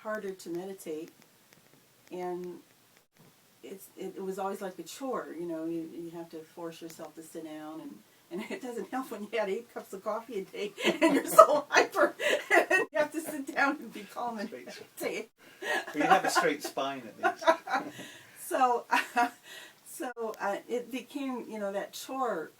harder to meditate, and it was always like a chore. You have to force yourself to sit down, and it doesn't help when you had 8 cups of coffee a day and you're so hyper, and then you have to sit down and be calm and meditate. You have a straight spine at least. So it became, that chore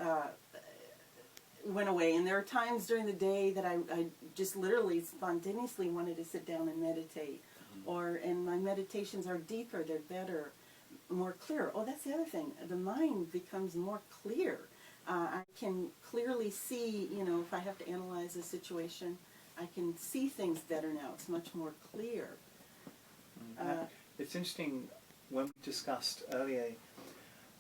went away, and there are times during the day that I just literally spontaneously wanted to sit down and meditate, and my meditations are deeper, they're better, more clear. Oh, that's the other thing. The mind becomes more clear. I can clearly see, if I have to analyze a situation, I can see things better now. It's much more clear. It's interesting, when we discussed earlier,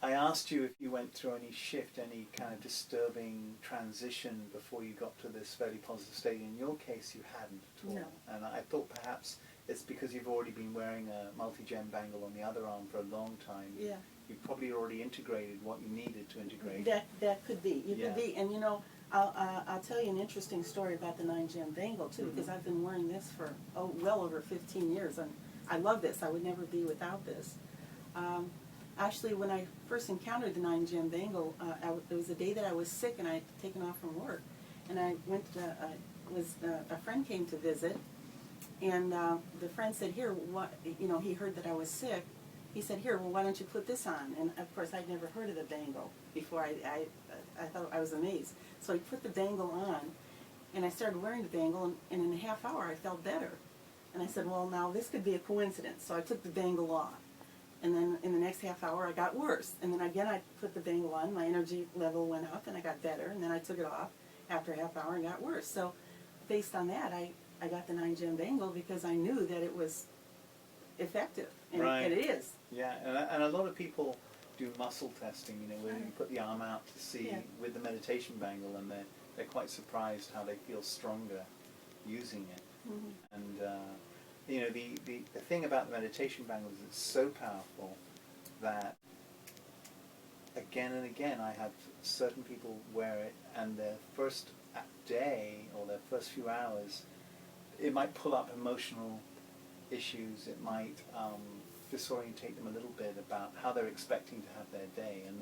I asked you if you went through any shift, any kind of disturbing transition before you got to this fairly positive state. In your case, you hadn't at all. No. And I thought perhaps it's because you've already been wearing a multi-gem bangle on the other arm for a long time. Yeah. You've probably already integrated what you needed to integrate. That could be. It could be. And I'll tell you an interesting story about the 9-gem bangle too, because I've been wearing this for well over 15 years, and I love this. I would never be without this. Actually, when I first encountered the 9-gem bangle, it was the day that I was sick and I had taken off from work, and I went. A friend came to visit, and the friend said, "Here, what? He heard that I was sick." He said, "Here, well, why don't you put this on?" And of course, I'd never heard of the bangle before. I thought, I was amazed. So he put the bangle on, and I started wearing the bangle, and in a half hour, I felt better. And I said, well, now this could be a coincidence. So I took the bangle off, and then in the next half hour, I got worse. And then again, I put the bangle on, my energy level went up, and I got better. And then I took it off after a half hour and got worse. So based on that, I got the 9-gem bangle because I knew that it was effective, and it is. Yeah, and a lot of people do muscle testing, where you put the arm out to see with the meditation bangle, and they're quite surprised how they feel stronger using it. And the thing about the meditation bangle is it's so powerful that again and again I have certain people wear it, and their first day or their first few hours, it might pull up emotional issues, it might disorientate them a little bit about how they're expecting to have their day, and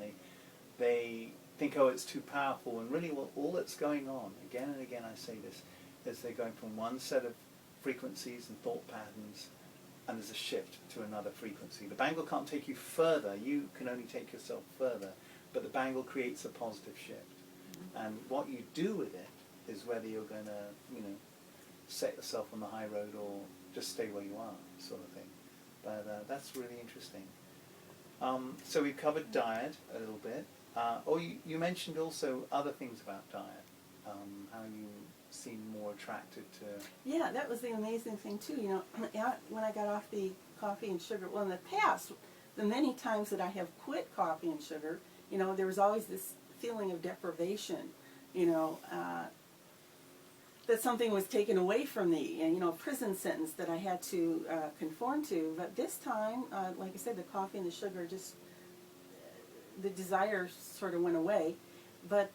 they think, oh, it's too powerful, and really all that's going on, again and again I say this, is they're going from one set of frequencies and thought patterns, and there's a shift to another frequency. The bangle can't take you further, you can only take yourself further, but the bangle creates a positive shift. And what you do with it is whether you're going to, set yourself on the high road or just stay where you are, sort of thing. But that's really interesting. So we've covered diet a little bit. You mentioned also other things about diet, how you seem more attracted to... Yeah, that was the amazing thing too. When I got off the coffee and sugar, well, in the past, the many times that I have quit coffee and sugar, there was always this feeling of deprivation, that something was taken away from me, and a prison sentence that I had to conform to. But this time, like I said, the coffee and the sugar, just the desire sort of went away. But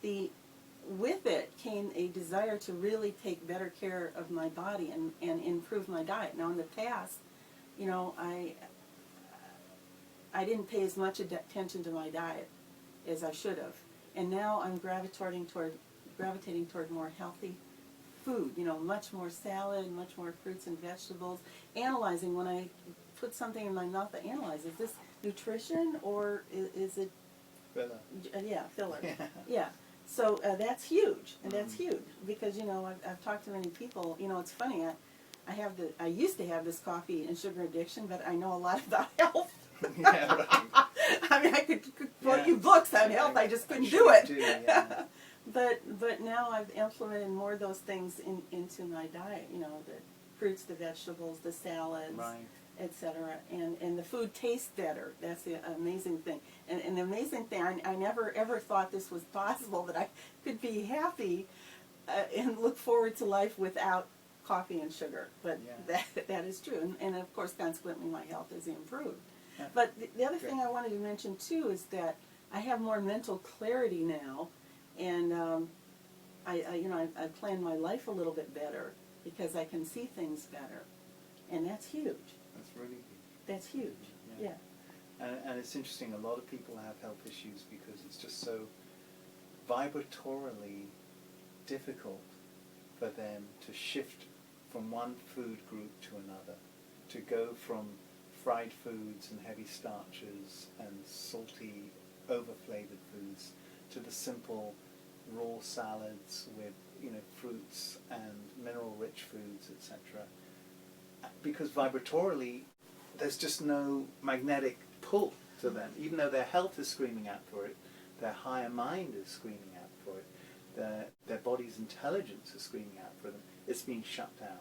with it came a desire to really take better care of my body and improve my diet. Now, in the past, I didn't pay as much attention to my diet as I should have, and now I'm gravitating toward more healthy food, much more salad, much more fruits and vegetables. Analyzing, when I put something in my mouth, I analyze, is this nutrition or is it... Filler. Filler. Yeah. So that's huge, and that's huge, because, I've talked to many people. It's funny, I used to have this coffee and sugar addiction, but I know a lot about health. Yeah, right. I mean, I could quote you books on health, I just couldn't do it. But now I've implemented more of those things into my diet, the fruits, the vegetables, the salads, etc. And the food tastes better. That's the amazing thing. And the amazing thing, I never ever thought this was possible, that I could be happy and look forward to life without coffee and sugar. But that is true. And of course, consequently, my health has improved. Yeah. But the other thing I wanted to mention, too, is that I have more mental clarity now. And I plan my life a little bit better because I can see things better. And that's huge. That's really huge. That's huge. Yeah. And it's interesting, a lot of people have health issues because it's just so vibratorily difficult for them to shift from one food group to another, to go from fried foods and heavy starches and salty, over-flavored foods to the simple raw salads with, you know, fruits and mineral-rich foods, etc. Because vibratorily, there's just no magnetic pull to them, even though their health is screaming out for it, their higher mind is screaming out for it, their body's intelligence is screaming out for them. It's being shut down.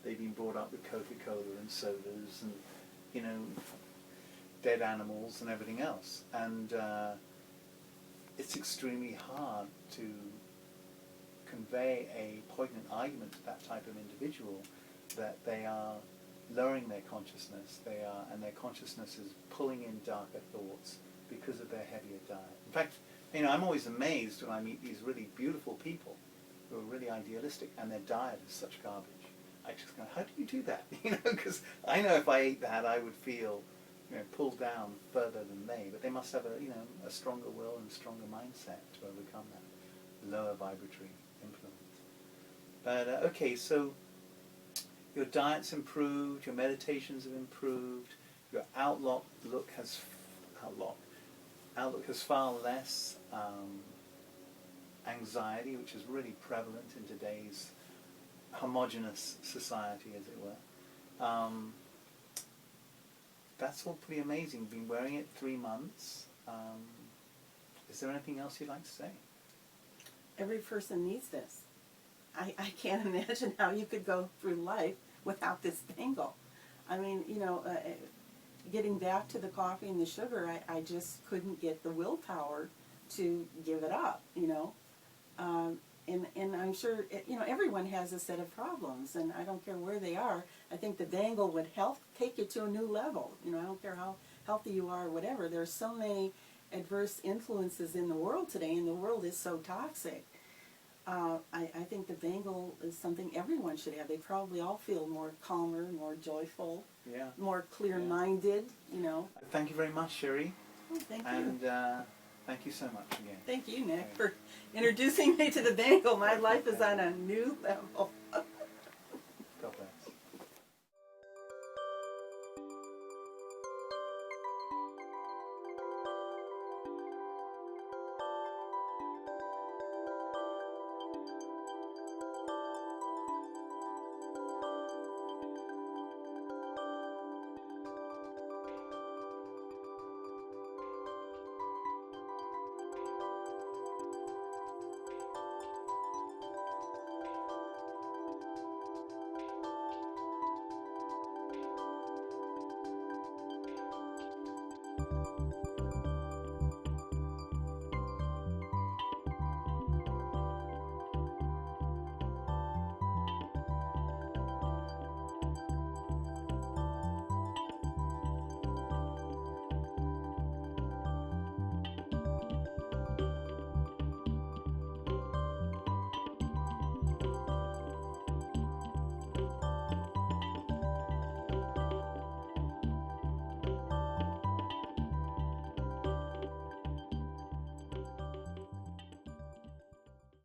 They've been brought up with Coca-Cola and sodas and, you know, dead animals and everything else. And it's extremely hard to convey a poignant argument to that type of individual that they are lowering their consciousness, and their consciousness is pulling in darker thoughts because of their heavier diet. In fact, you know, I'm always amazed when I meet these really beautiful people who are really idealistic and their diet is such garbage. I just go, how do you do that? You know, because I know if I ate that, I would feel, you know, pulled down further than they. But they must have a, you know, a stronger will and stronger mindset to overcome that lower vibratory influence. But okay, so your diet's improved, your meditations have improved, your outlook has far less anxiety, which is really prevalent in today's homogenous society, as it were. That's all pretty amazing. You've been wearing it 3 months. Is there anything else you'd like to say? Every person needs this. I can't imagine how you could go through life without this bangle. I mean, you know, getting back to the coffee and the sugar, I just couldn't get the willpower to give it up, you know. And I'm sure, you know, everyone has a set of problems, and I don't care where they are. I think the bangle would help take you to a new level. You know, I don't care how healthy you are or whatever. There's so many adverse influences in the world today, and the world is so toxic. I think the bangle is something everyone should have. They probably all feel more calmer, more joyful, more clear-minded, you know. Thank you very much, Cherie. Oh, thank you. And thank you so much again. Thank you, Nick, for introducing me to the bangle. My life is on a new level.